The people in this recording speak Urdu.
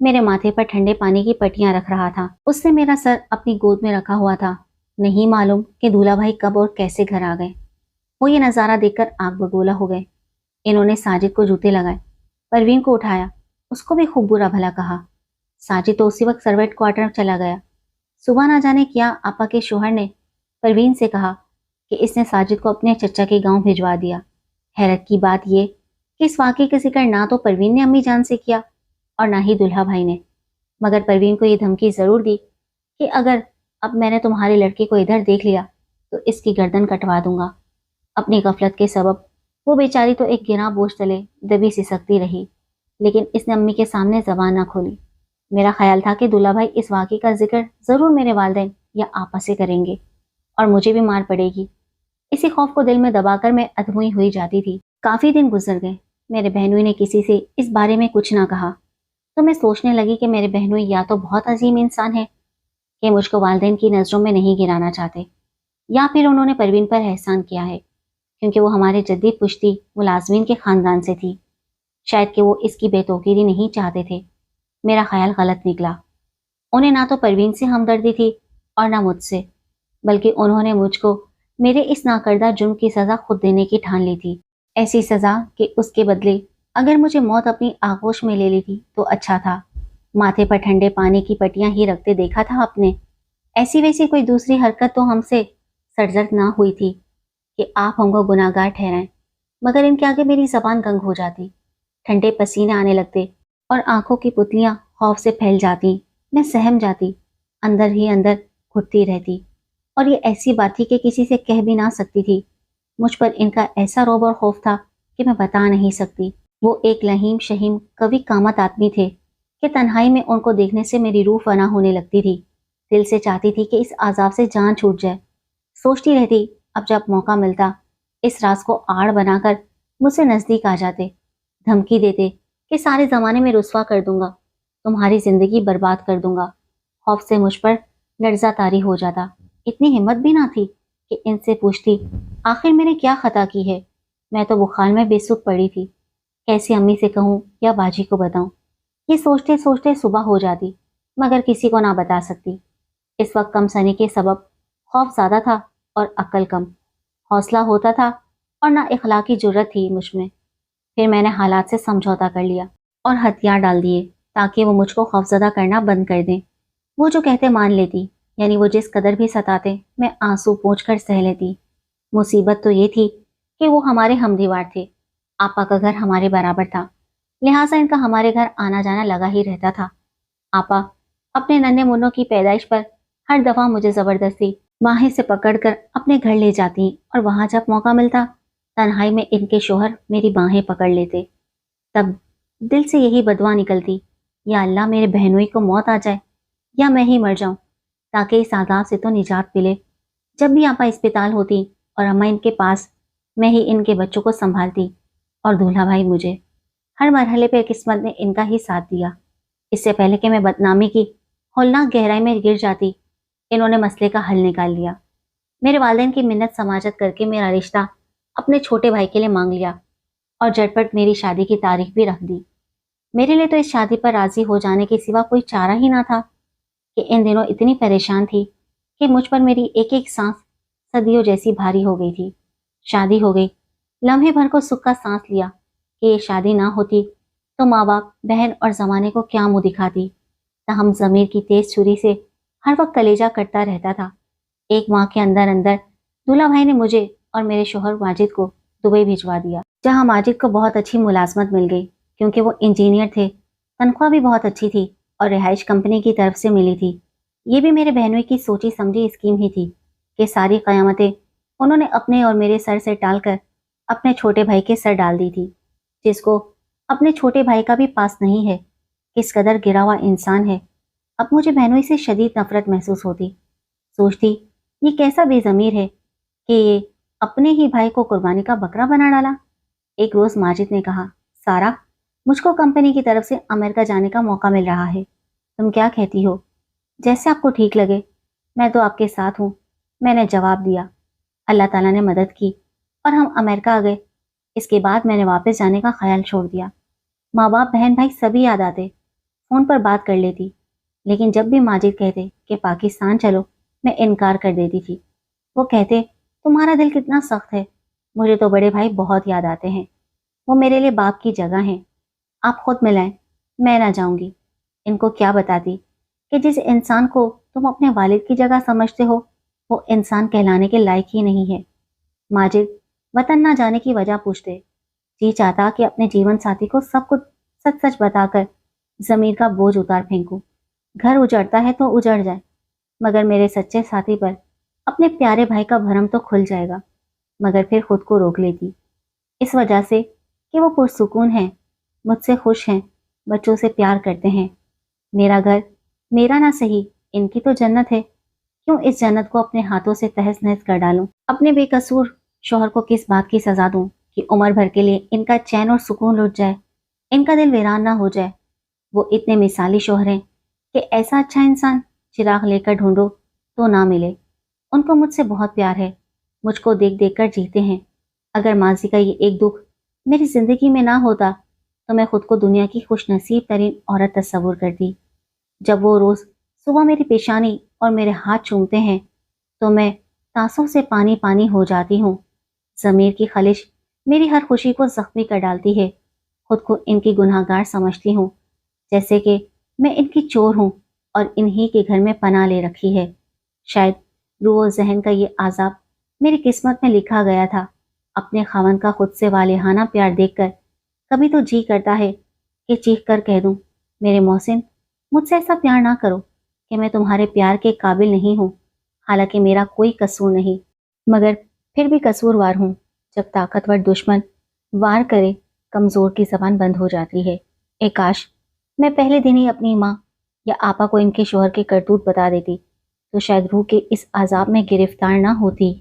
میرے ماتھے پر ٹھنڈے پانی کی پٹیاں رکھ رہا تھا۔ اس نے میرا سر اپنی گود میں رکھا ہوا تھا۔ نہیں معلوم کہ دولہا بھائی کب اور کیسے گھر آ گئے۔ وہ یہ نظارہ دیکھ کر آگ بگولا ہو گئے۔ انہوں نے ساجد کو جوتے لگائے، پروین کو اٹھایا، اس کو بھی خوب برا بھلا کہا۔ ساجد تو اسی وقت سروینٹ کوارٹر چلا گیا۔ صبح نہ جانے کیا آپا کے شوہر نے پروین سے کہا کہ اس نے ساجد کو اپنے چچا کے گاؤں بھجوا دیا۔ حیرت کی بات یہ کہ اس واقعے کا ذکر نہ تو پروین نے امی جان سے کیا اور نہ ہی دولہا بھائی نے، مگر پروین کو یہ دھمکی ضرور دی کہ اگر اب میں نے تمہارے لڑکے کو ادھر دیکھ لیا تو اس کی گردن کٹوا دوں گا۔ اپنی غفلت کے سبب وہ بیچاری تو ایک گراں بوجھ تلے دبی سی سکتی رہی، لیکن اس نے امی کے سامنے زبان نہ کھولی۔ میرا خیال تھا کہ دولہا بھائی اس واقعے کا ذکر ضرور میرے والدین یا آپا سے کریں گے اور مجھے بھی مار پڑے گی۔ اسی خوف کو دل میں دبا کر میں ادھموئی ہوئی جاتی تھی۔ کافی دن گزر گئے، میرے بہنوئی نے کسی سے اس بارے میں کچھ نہ کہا، تو میں سوچنے لگی کہ میرے بہنوئی یا تو بہت عظیم انسان ہے کہ مجھ کو والدین کی نظروں میں نہیں گرانا چاہتے، یا پھر انہوں نے پروین پر احسان کیا ہے کیونکہ وہ ہمارے جدی پشتی ملازمین کے خاندان سے تھی۔ شاید کہ وہ اس کی بے توقیری نہیں چاہتے تھے۔ میرا خیال غلط نکلا۔ انہیں نہ تو پروین سے ہمدردی تھی اور نہ مجھ سے، بلکہ انہوں نے مجھ کو میرے اس ناکردہ جرم کی سزا خود دینے کی ٹھان لی تھی۔ ایسی سزا کہ اس کے بدلے اگر مجھے موت اپنی آغوش میں لے لی تھی تو اچھا تھا۔ ماتھے پر ٹھنڈے پانی کی پٹیاں ہی رکھتے دیکھا تھا آپ نے۔ ایسی ویسی کوئی دوسری حرکت تو ہم سے سرزد نہ ہوئی تھی کہ آپ ہم کو گناہگار ٹھہرائیں، مگر ان کے آگے میری زبان گنگ ہو جاتی، ٹھنڈے پسینے آنے لگتے اور آنکھوں کی پتلیاں خوف سے پھیل جاتی۔ میں سہم جاتی، اندر ہی اندر گھٹتی رہتی، اور یہ ایسی بات تھی کہ کسی سے کہہ بھی نہ سکتی تھی۔ مجھ پر ان کا ایسا رعب اور خوف تھا کہ میں بتا نہیں سکتی۔ وہ ایک لہیم شہیم قوی قامت آدمی تھے کہ تنہائی میں ان کو دیکھنے سے میری روح فنا ہونے لگتی تھی۔ دل سے چاہتی تھی کہ اس عذاب سے جان چھوٹ جائے۔ سوچتی رہتی اب جب موقع ملتا اس راز کو آڑ بنا کر مجھ سے نزدیک آ جاتے، دھمکی دیتے کہ سارے زمانے میں رسوا کر دوں گا، تمہاری زندگی برباد کر دوں گا۔ خوف سے مجھ پر لرزہ طاری ہو جاتا۔ اتنی ہمت بھی نہ تھی کہ ان سے پوچھتی آخر میں نے کیا خطا کی ہے۔ میں تو بخار میں بے سکھ پڑی تھی، کیسے امی سے کہوں یا باجی کو بتاؤں۔ یہ سوچتے سوچتے صبح ہو جاتی، مگر کسی کو نہ بتا سکتی۔ اس وقت کم سنی کے سبب خوف زیادہ تھا اور عقل کم، حوصلہ ہوتا تھا اور نہ اخلاقی جرت تھی مجھ میں۔ پھر میں نے حالات سے سمجھوتا کر لیا اور ہتھیار ڈال دیے تاکہ وہ مجھ کو خوفزدہ کرنا بند کر دیں۔ وہ جو کہتے مان لیتی، یعنی وہ جس قدر بھی ستاتے میں آنسو پوچھ کر سہ لیتی۔ مصیبت تو یہ تھی کہ وہ ہمارے ہم دیوار تھے، آپا کا گھر ہمارے برابر تھا، لہٰذا ان کا ہمارے گھر آنا جانا لگا ہی رہتا تھا۔ آپا اپنے ننھے منوں کی پیدائش پر ہر دفعہ مجھے زبردستی باہیں سے پکڑ کر اپنے گھر لے جاتی اور وہاں جب موقع ملتا تنہائی میں ان کے شوہر میری باہیں پکڑ لیتے۔ تب دل سے یہی بدعا نکلتی، یا اللہ میرے بہنوئی کو موت آ جائے یا میں ہی مر جاؤں تاکہ اس عذاب سے تو نجات ملے۔ جب بھی آپا اسپتال ہوتی اور اماں ان کے پاس، میں ہی ان کے بچوں کو سنبھالتی اور دولہا بھائی مجھے۔ ہر مرحلے پہ قسمت نے ان کا ہی ساتھ دیا۔ اس سے پہلے کہ میں بدنامی کی ہولناک گہرائی میں گر جاتی، انہوں نے مسئلے کا حل نکال لیا۔ میرے والدین کی منت سماجت کر کے میرا رشتہ اپنے چھوٹے بھائی کے لیے مانگ لیا اور جھٹپٹ میری شادی کی تاریخ بھی رکھ دی۔ میرے لیے تو اس شادی پر راضی ہو جانے کے سوا کوئی چارہ ہی نہ تھا کہ ان دنوں اتنی پریشان تھی کہ مجھ پر میری ایک ایک سانس صدیوں جیسی بھاری ہو گئی تھی۔ شادی ہو گئی، لمحے بھر کو سکھ کا سانس لیا کہ یہ شادی نہ ہوتی تو ماں باپ، بہن اور زمانے کو کیا منہ دکھاتی۔ تاہم ضمیر کی تیز چھری سے ہر وقت کلیجہ کٹتا رہتا تھا۔ ایک ماہ کے اندر اندر دولہا بھائی نے مجھے اور میرے شوہر ماجد کو دبئی بھجوا دیا، جہاں ماجد کو بہت اچھی ملازمت مل گئی کیونکہ وہ انجینئر تھے، تنخواہ بھی بہت اچھی تھی اور رہائش کمپنی کی طرف سے ملی تھی۔ یہ بھی میرے بہنوئی کی سوچی سمجھی اسکیم ہی تھی کہ ساری قیامتیں انہوں نے اپنے اور میرے سر سے ٹال کر اپنے چھوٹے بھائی کے سر ڈال دی تھی، جس کو اپنے چھوٹے بھائی کا بھی پاس نہیں ہے۔ کس قدر گرا ہوا انسان ہے۔ اب مجھے بہنوئی سے شدید نفرت محسوس ہوتی۔ سوچتی یہ کیسا بے ضمیر ہے کہ یہ اپنے ہی بھائی کو قربانی کا بکرا بنا ڈالا۔ ایک روز ماجد نے کہا، سارا مجھ کو کمپنی کی طرف سے امریکہ جانے کا موقع مل رہا ہے، تم کیا کہتی ہو؟ جیسے آپ کو ٹھیک لگے، میں تو آپ کے ساتھ ہوں۔ میں نے جواب دیا۔ اللہ تعالیٰ نے مدد کی اور ہم امریکہ آ گئے۔ اس کے بعد میں نے واپس جانے کا خیال چھوڑ دیا۔ ماں باپ، بہن بھائی سبھی یاد آتے، فون پر بات کر لیتی، لیکن جب بھی ماجد کہتے کہ پاکستان چلو میں انکار کر دیتی تھی۔ وہ کہتے تمہارا دل کتنا سخت ہے، مجھے تو بڑے بھائی بہت یاد آتے ہیں، وہ میرے لیے باپ کی جگہ ہیں، آپ خود ملائیں، میں نہ جاؤں گی۔ ان کو کیا بتاتی کہ جس انسان کو تم اپنے والد کی جگہ سمجھتے ہو وہ انسان کہلانے کے لائق ہی نہیں ہے۔ ماجد وطن نہ جانے کی وجہ پوچھتے، جی چاہتا کہ اپنے جیون ساتھی کو سب کچھ سچ سچ بتا کر ضمیر کا بوجھ اتار پھینکوں۔ گھر اجڑتا ہے تو اجڑ جائے، مگر میرے سچے ساتھی پر اپنے پیارے بھائی کا بھرم تو کھل جائے گا۔ مگر پھر خود کو روک لیتی، اس وجہ سے کہ وہ پرسکون ہیں، مجھ سے خوش ہیں، بچوں سے پیار کرتے ہیں۔ میرا گھر میرا نہ صحیح ان کی تو جنت ہے، کیوں اس جنت کو اپنے ہاتھوں سے تہس نہس کر ڈالوں؟ اپنے بے قصور شوہر کو کس بات کی سزا دوں کہ عمر بھر کے لیے ان کا چین اور سکون لٹ جائے، ان کا دل ویران نہ ہو جائے؟ وہ اتنے مثالی شوہر ہیں کہ ایسا اچھا انسان چراغ لے کر ڈھونڈو تو نہ ملے۔ ان کو مجھ سے بہت پیار ہے، مجھ کو دیکھ دیکھ کر جیتے ہیں۔ اگر ماضی کا یہ ایک دکھ میری زندگی میں نہ ہوتا تو میں خود کو دنیا کی خوش نصیب ترین عورت تصور کرتی۔ جب وہ روز صبح میری پیشانی اور میرے ہاتھ چومتے ہیں تو میں تاسوں سے پانی پانی ہو جاتی ہوں۔ ضمیر کی خلش میری ہر خوشی کو زخمی کر ڈالتی ہے۔ خود کو ان کی گناہ گار سمجھتی ہوں، جیسے کہ میں ان کی چور ہوں اور انہی کے گھر میں پناہ لے رکھی ہے۔ شاید روح و ذہن کا یہ عذاب میری قسمت میں لکھا گیا تھا۔ اپنے خاوند کا خود سے والہانہ پیار دیکھ کر کبھی تو جی کرتا ہے کہ چیخ کر کہہ دوں، میرے محسن مجھ سے ایسا پیار نہ کرو کہ میں تمہارے پیار کے قابل نہیں ہوں، حالانکہ میرا کوئی قصور نہیں، مگر پھر بھی قصوروار ہوں۔ جب طاقتور دشمن وار کرے کمزور کی زبان بند ہو جاتی ہے۔ اے کاش میں پہلے دن ہی اپنی ماں یا آپا کو ان کے شوہر کے کرتوت بتا دیتی تو شاید روح کے اس عذاب میں گرفتار نہ ہوتی۔